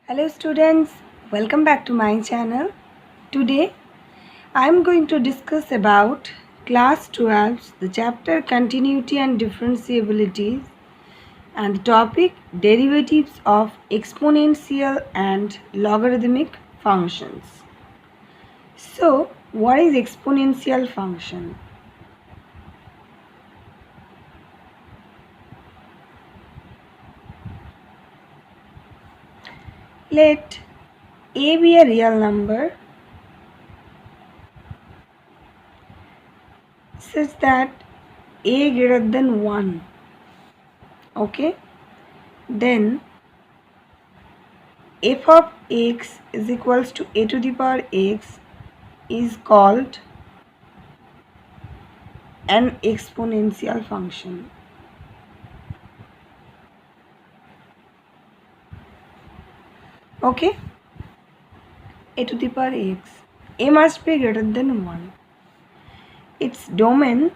Hello students, welcome back to my channel. Today I am going to discuss about class 12, the chapter continuity and differentiabilities, and the topic derivatives of exponential and logarithmic functions. So, what is exponential function? Let a be a real number such that a greater than 1. Okay, then f of x is equals to a to the power x is called an exponential function. Okay, a to the power x, a must be greater than 1. Its domain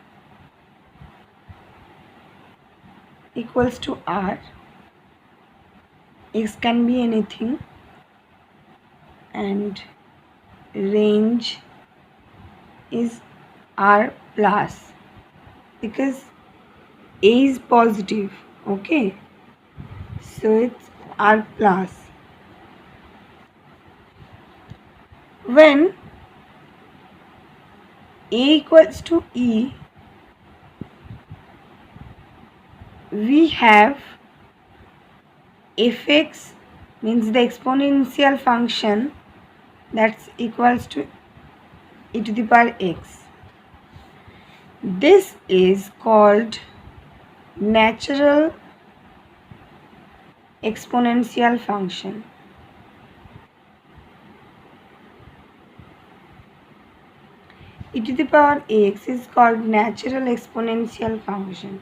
equals to r, x can be anything, and range is r plus, because a is positive. Okay, so it's r plus. When a equals to e, we have fx, means the exponential function, that's equals to e to the power x. This is called natural exponential function. E to the power x is called natural exponential function.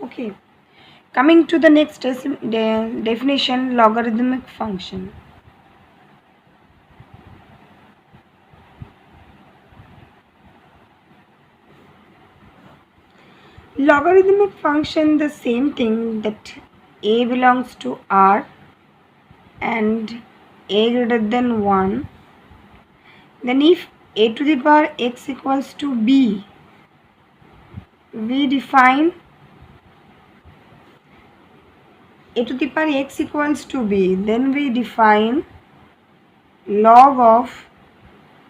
Okay. Coming to the next definition, logarithmic function. Logarithmic function, the same thing, that a belongs to r and a greater than 1. Then if a to the power x equals to b, we define a to the power x equals to b, then we define log of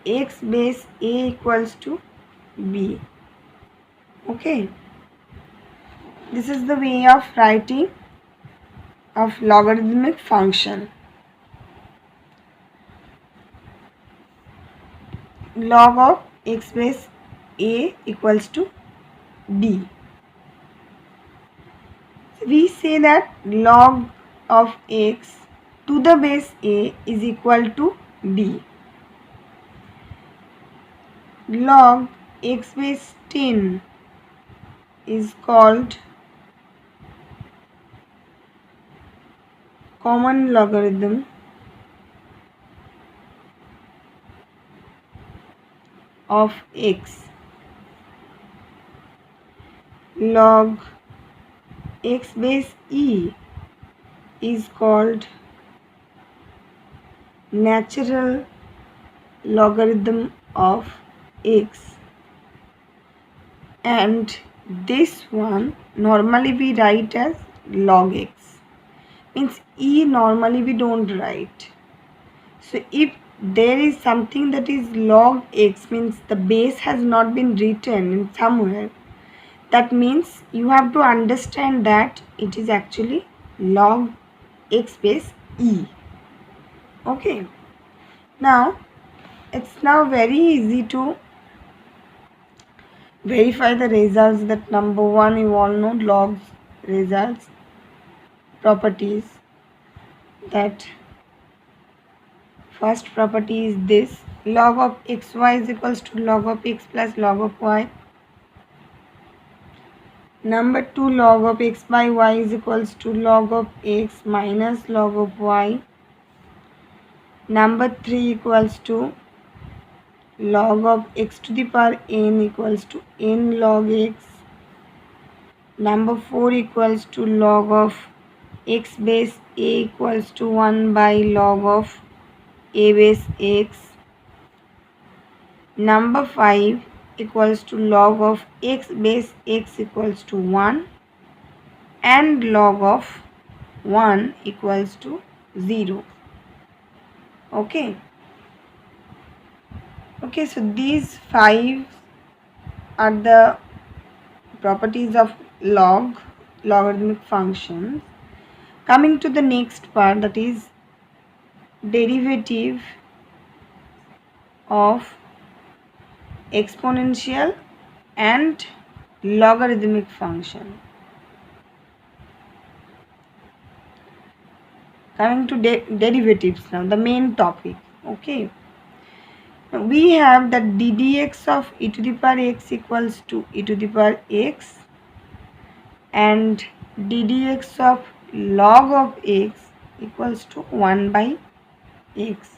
x base a equals to b. Okay, this is the way of writing of logarithmic function. Log of x base a equals to b. We say that log of x to the base a is equal to b. Log x base 10 is called common logarithm of x. Log x base e is called natural logarithm of x, and this one normally we write as log x, means e normally we don't write. So if there is something that is log x, means the base has not been written in somewhere, that means you have to understand that it is actually log x base e. Okay, now it's now very easy to verify the results. That number one, you all know logs results properties. That first property is this: log of xy is equals to log of x plus log of y. Number 2, log of x by y is equals to log of x minus log of y. Number 3 equals to log of x to the power n equals to n log x. Number 4 equals to log of x base a equals to 1 by log of a base x. Number 5 equals to log of x base x equals to 1 and log of 1 equals to 0. Okay. Okay, so these 5 are the properties of logarithmic functions. Coming to the next part, that is derivative of exponential and logarithmic function. Coming to derivatives now, the main topic. Okay, now we have that ddx of e to the power x equals to e to the power x, and ddx of log of x equals to 1 by x.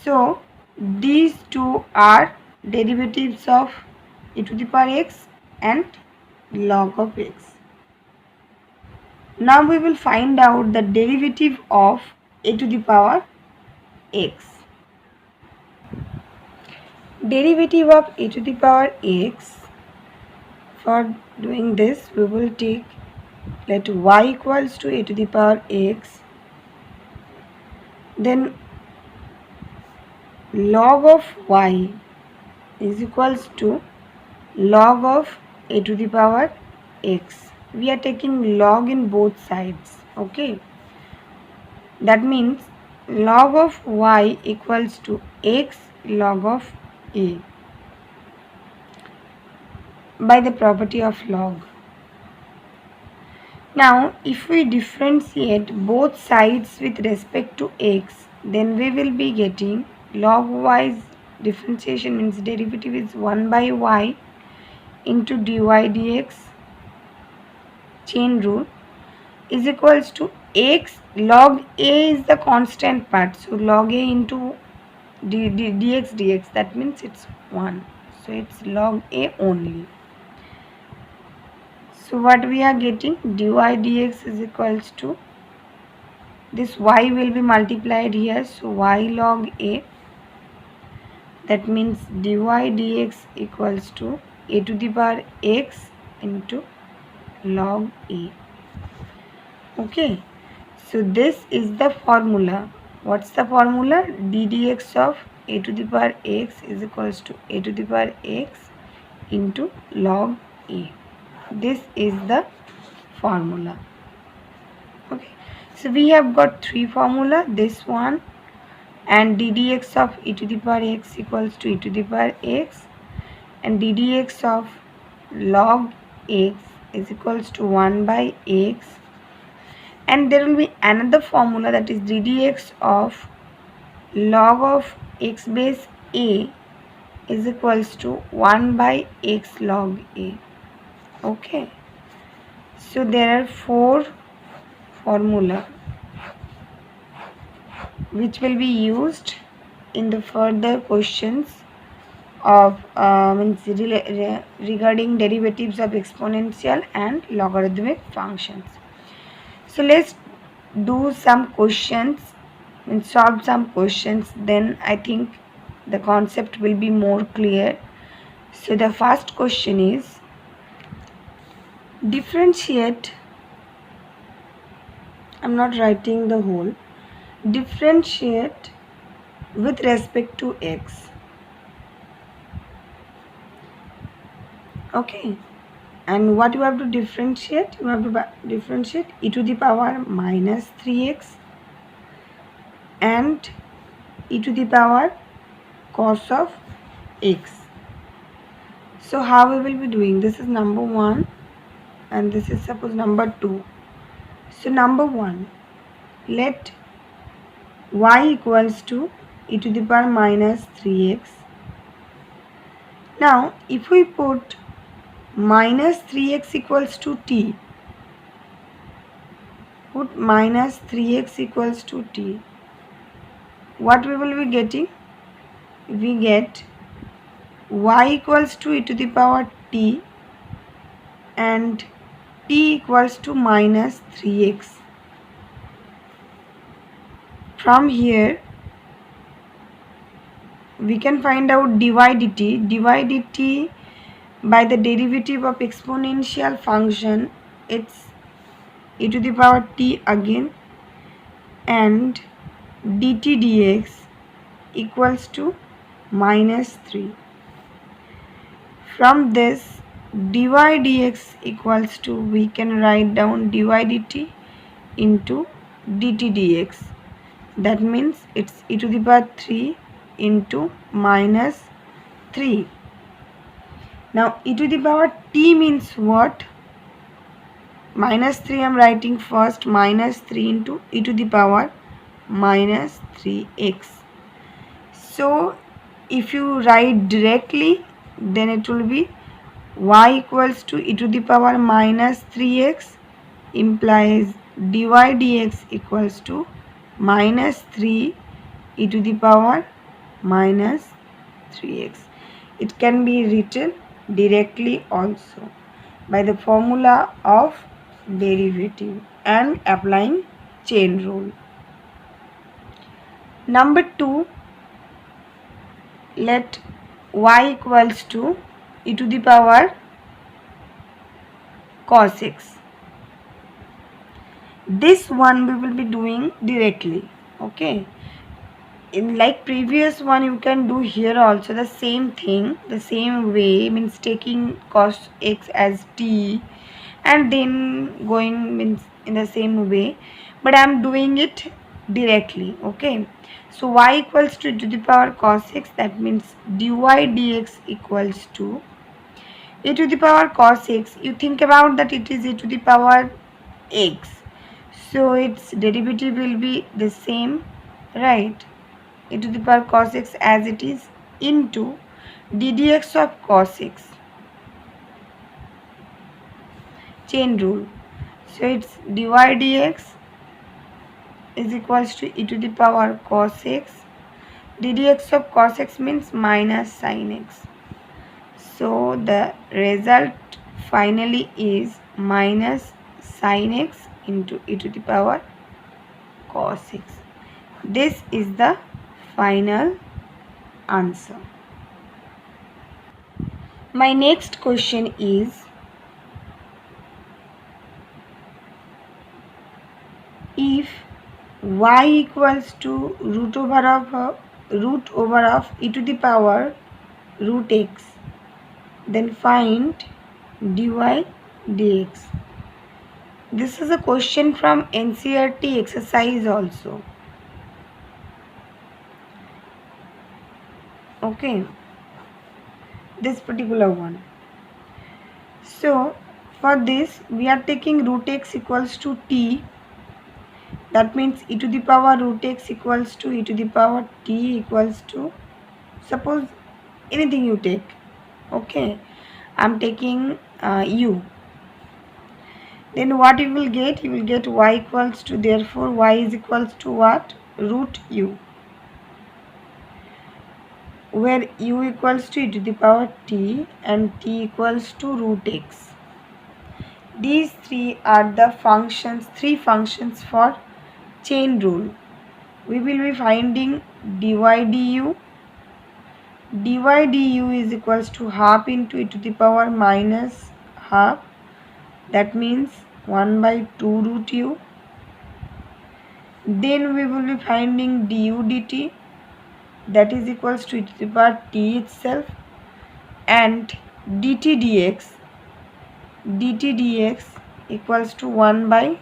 So these two are derivatives of e to the power x and log of x. Now we will find out the derivative of a to the power x. Derivative of e to the power x, for doing this we will take, let y equals to a to the power x, then log of y is equals to log of a to the power x. We are taking log in both sides. Okay, that means log of y equals to x log of a by the property of log. Now if we differentiate both sides with respect to x, then we will be getting log y's differentiation means derivative is 1 by y into dy dx chain rule is equals to x log a is the constant part, so log a into dx dx, that means it's 1, so it's log a only. So what we are getting, dy dx is equals to, this y will be multiplied here, so y log a, that means dy dx equals to a to the power x into log a. Okay, so this is the formula. What's the formula? ddx of a to the power x is equals to a to the power x into log a. This is the formula. Okay, so we have got three formula, this one, and ddx of e to the power x equals to e to the power x, and ddx of log x is equals to 1 by x, and there will be another formula, that is ddx of log of x base a is equals to 1 by x log a. Okay, so there are 4 formula which will be used in the further questions of regarding derivatives of exponential and logarithmic functions. So let's do some questions and solve some questions, then I think the concept will be more clear. So the first question is, differentiate, I'm not writing the whole, differentiate with respect to x. Okay, and what you have to differentiate? You have to differentiate e to the power minus 3x and e to the power cos of x. So how we will be doing? This is number 1 and this is suppose number 2. So number 1, let y equals to e to the power minus 3x. Now if we put minus 3x equals to t, put minus 3x equals to t, what we will be getting? We get y equals to e to the power t and t equals to minus 3x. From here we can find out dy dt. Dy dt by the derivative of exponential function, it's e to the power t again, and dt dx equals to minus 3. From this dy dx equals to, we can write down dy dt into dt dx. That means it's e to the power 3 into minus 3. Now e to the power t means what? Minus 3 I am writing first, minus 3 into e to the power minus 3x. So if you write directly, then it will be y equals to e to the power minus 3x implies dy dx equals to minus 3 e to the power minus 3x. It can be written directly also by the formula of derivative and applying chain rule. Number 2, let y equals to e to the power cos x. This one we will be doing directly, okay. In like previous one, you can do here also the same thing, the same way, means taking cos x as t and then going means in the same way, but I am doing it directly, okay. So y equals to the power cos x, that means dy dx equals to e to the power cos x. You think about that it is e to the power x, so its derivative will be the same, right? E to the power cos x as it is into d dx of cos x, chain rule. So it's dy dx is equals to e to the power cos x. d dx of cos x means minus sin x. So the result finally is minus sin x into e to the power cos x. This is the final answer. My next question is, if y equals to root over of e to the power root x, then find dy dx. This is a question from NCERT exercise also, okay, this particular one. So for this we are taking root x equals to t, that means e to the power root x equals to e to the power t equals to, suppose anything you take, okay, I'm taking u. Then what you will get? You will get y equals to, therefore y is equals to what? Root u, where u equals to e to the power t and t equals to root x. These three are the functions, three functions for chain rule. We will be finding dy du. dy du is equals to half into e to the power minus half, that means 1 by 2 root u. Then we will be finding du dt, that is equals to e to the power t itself, and dt dx equals to 1 by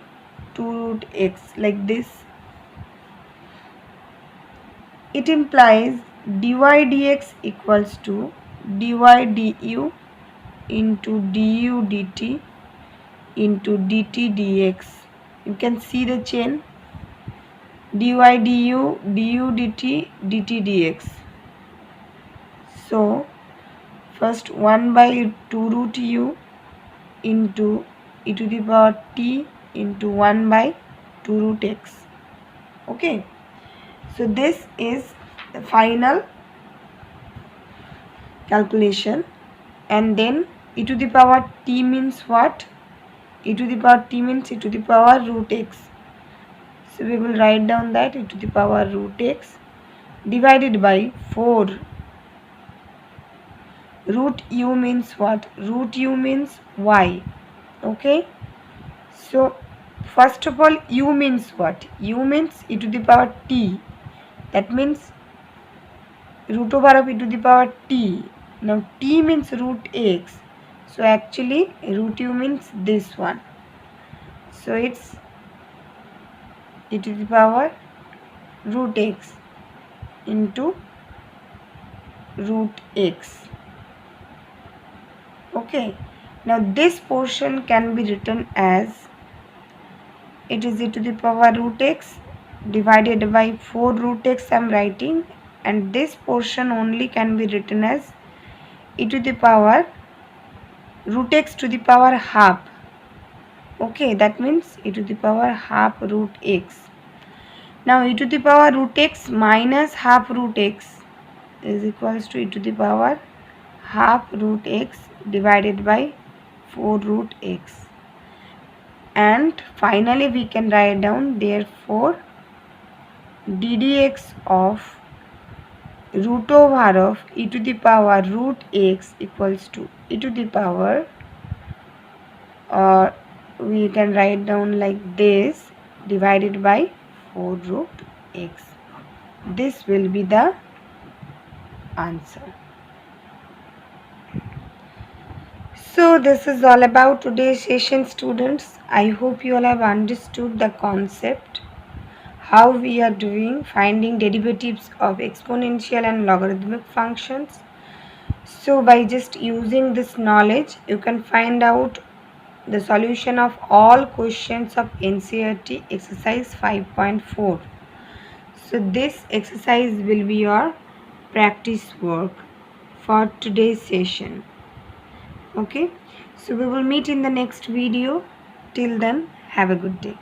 2 root x, like this. It implies dy dx equals to dy du into du dt into dt dx. You can see the chain, dy du dt dt dx. So first 1 by 2 root u into e to the power t into 1 by 2 root x, okay. So this is the final calculation. And then e to the power t means what? e to the power t means e to the power root x. So we will write down that e to the power root x divided by 4. Root u means what? Root u means y. Okay. So first of all, u means what? U means e to the power t. That means root over of e to the power t. Now t means root x. So actually root u means this one. So it's e to the power root x into root x. Okay. Now this portion can be written as it is e to the power root x divided by 4 root x I am writing, and this portion only can be written as e to the power root x to the power half. Okay, that means e to the power half root x. Now e to the power root x minus half root x is equals to e to the power half root x divided by 4 root x. And finally we can write down, therefore ddx of root over of e to the power root x equals to e to the power, or we can write down like this, divided by 4 root x. This will be the answer. So this is all about today's session, students. I hope you all have understood the concept, how we are doing finding derivatives of exponential and logarithmic functions. So by just using this knowledge, you can find out the solution of all questions of NCERT exercise 5.4. So this exercise will be your practice work for today's session. Okay, so we will meet in the next video. Till then, have a good day.